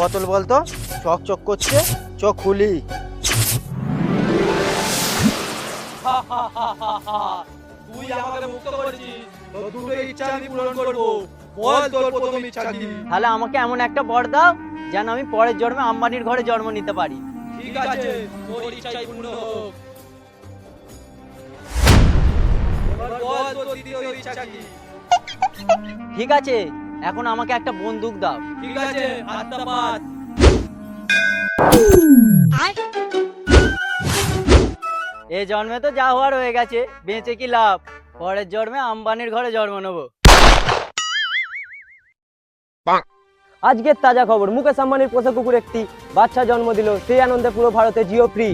বোতল বলতো, চক চক করছে, চোখ খুলি। তুই আমাকে মুক্ত করেছিস, তোর দুটো ইচ্ছা আমি পূরণ করব। বল তোর প্রথম ইচ্ছা কি? তাহলে আমাকে এমন একটা বর দাও যেন আমি পরের জন্মে আম্বানির ঘরে জন্ম নিতে পারি। ঠিক আছে, তোর ইচ্ছাই পূর্ণ হোক। এবার বল তোর দ্বিতীয় ইচ্ছা কি? ঠিক আছে, এখন আমাকে একটা বন্দুক দাও। ঠিক আছে, হাতটা পাত। এই জন্মে তো যা হওয়ার হয়ে গেছে, বেঁচে কি লাভ? পরের জন্মে আম্বানির ঘরে জন্ম নেবো। আজকের তাজা খবর, মুকেশ আম্বানির পোষা কুকুর একটি বাচ্চা জন্ম দিল। সেই আনন্দে পুরো ভারতে জিও ফ্রি।